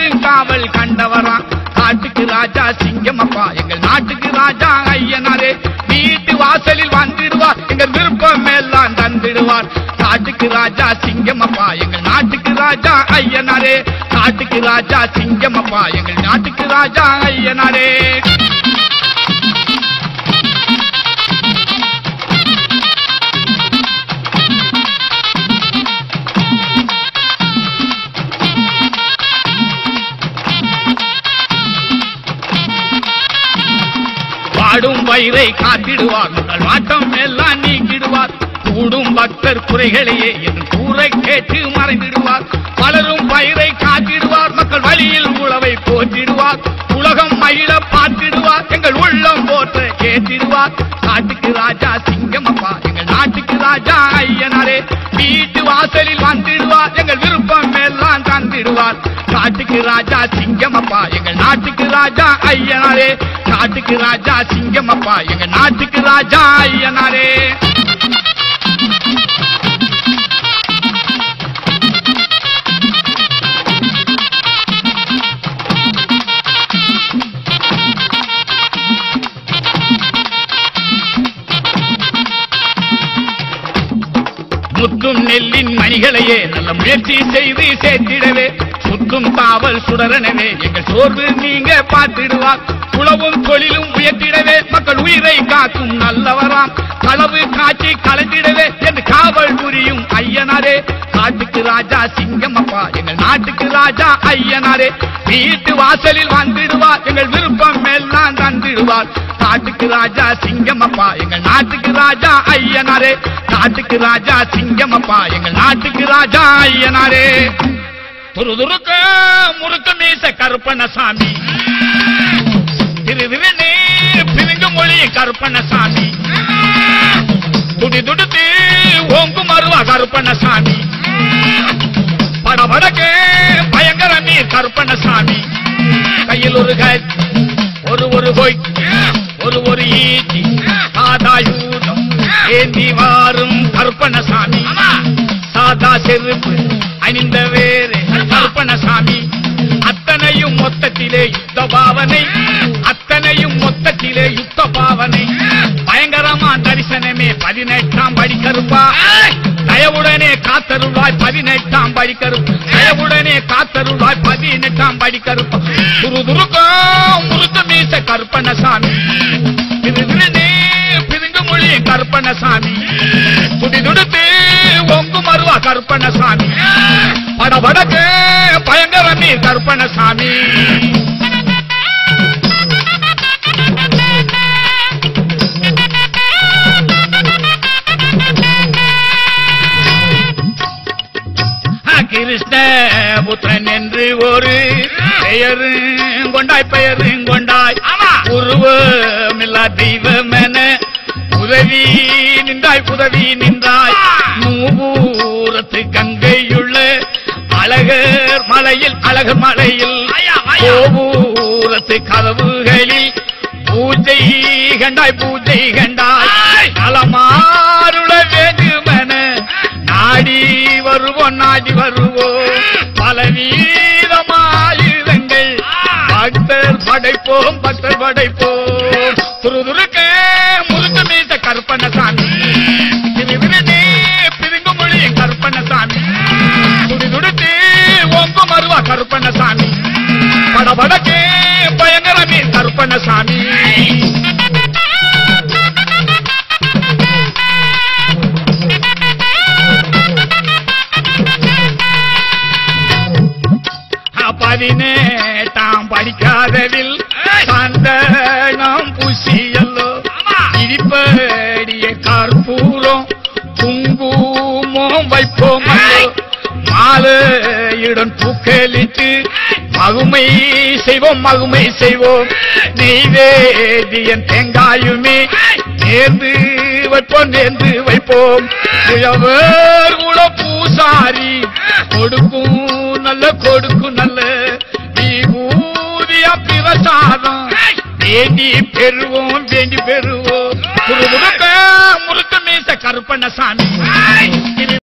நெடுங்காவல் கண்டவரா காட்டுக்கு ராஜா சிங்கமப்பா எங்கள் நாட்டுக்கு ராஜா ஐயனாரே வீட்டு வாசலில் வந்துடுவார் எங்கள் விருப்பம் எல்லாம் தந்திடுவார் காட்டுக்கு ராஜா சிங்கமப்பா எங்கள் நாட்டுக்கு ராஜா ஐயனாரே காட்டுக்கு ராஜா சிங்கமப்பா எங்கள் நாட்டுக்கு ராஜா ஐயனாரே பாடும் வயிறை காத்திடுவார் உங்கள் வாட்டம் எல்லாம் நீக்கிடுவார் கூடும் பக்தர் குறைகளையே என்று கூரை கேட்டு மறைந்திடுவார் பலரும் பயிரை காத்திடுவார் மக்கள் வழியில் உழவை போற்றிடுவார் உலகம் மகிழ பார்த்திடுவார் எங்கள் உள்ளம் போற்ற கேட்டிடுவார் காட்டுக்கு ராஜா சிங்கமப்பா எங்கள் நாட்டுக்கு ராஜா ஐயனாரே வீட்டு வாசலில் வந்துடுவார் எங்கள் விருப்பம் எல்லாம் தந்திடுவார் காட்டுக்கு ராஜா சிங்கமப்பா எங்கள் நாட்டுக்கு ராஜா ஐயனாரே காட்டுக்கு ராஜா சிங்கமப்பா எங்கள் நாட்டுக்கு ராஜா ஐயனாரே முத்தும் நெல்லின் மணிகளையே நல்ல முயற்சி செய்து சேர்த்திடவே சுற்றும் காவல் சுடரனவே எங்கள் சோர்வு நீங்க பார்த்திடுவார் உழவும் தொழிலும் உயர்த்திடவே மக்கள் உயிரை காக்கும் நல்லவராம் களவு காட்சி கலந்திடவே என்று காவல் புரியும் ஐயனாரே காட்டுக்கு ராஜா சிங்கமப்பா எங்கள் நாட்டுக்கு ராஜா ஐயனாரே வீட்டு வாசலில் வந்துடுவார் எங்கள் விருப்பம் எல்லாம் தந்திடுவார் காட்டுக்கு ராஜா சிங்கமப்பா எங்கள் நாட்டுக்கு ராஜா ஐயனாரே காட்டுக்கு ராஜா சிங்கமப்பா எங்கள் நாட்டுக்கு ராஜா ஐயனாரே துருதுருக்க முறுக்க மீச கருப்பண்ணசாமி திருவிழே பிரிங்கு மொழி கருப்பண்ணசாமி துடி துடுத்து ஓங்கு மருவா கருப்பண்ணசாமி படபடக்கே பயங்கர நீர் கருப்பண்ணசாமி கையில் ஒரு கை ஒரு கோய் ஒரு ஈட்டி சாதாயூதம் ஏந்தி வாரும் கருப்பண்ணசாமி சாதா செருப்பு அணிந்த வேறு கருப்பண்ணசாமி அத்தனையும் மொத்தத்திலே யுத்த பாவனை அத்தனையும் மொத்தத்திலே யுத்த பாவனை பயங்கரமா தரிசனமே 18ஆம் படி கருப்பா தயவுடனே காத்தருளாய் 18ஆம் படி கருப்பு தயவுடனே காத்தருளாய் 18ஆம் படி கருப்பா துருதுருக்கோ முறுக்க மீச கருப்பண்ணசாமி திருவிழே பிரிங்கு மொழி கருப்பண்ணசாமி துடி துடுத்து ஒங்கு மருவா கருப்பண்ணசாமி படபடக்கு பயங்கர நீர் கருப்பண்ணசாமி கிருஷ்ண புத்திரன் என்று ஒரு பெயரு கொண்டாய் பெயரு கொண்டாய் உருவமில்லா தெய்வமென உதவி நின்றாய் மூவூரத்து கங்கையுள்ள அழகர் மலையில் கோபூரத்து கதவுகளில் பூஜை கண்டாய் நலமாருள வேண்டுமென நாடி வருவோம் பலவீதமாயுதங்கள் பக்தர் படைப்போம் துருதுருக்க முழுக்க மீச கருப்பண்ணசாமி திருவிழே பிரிங்கு மொழி கருப்பண்ணசாமி துடி துடுத்து ஒங்கு மருவா கருப்பண்ணசாமி படபடக்கே பயங்கர மீன் கருப்பண்ணசாமி பதினேட்டாம் படிக்காதவில் சந்தனம் புசியல்லோ இடிப்படிய கற்பூரம் குங்குமம் வைப்போம் மாலையுடன் பூக்களிட்டு மகுமை செய்வோம் நெய்வேதியன் தேங்காயுமே நேர்ந்து வைப்போம் உழவர் குல பூசாரி கொடுக்கும் நல்ல விபூதியா பிரசாதம் வேண்டி பெறுவோம் முறுக்க மீச கருப்பண்ணசாமி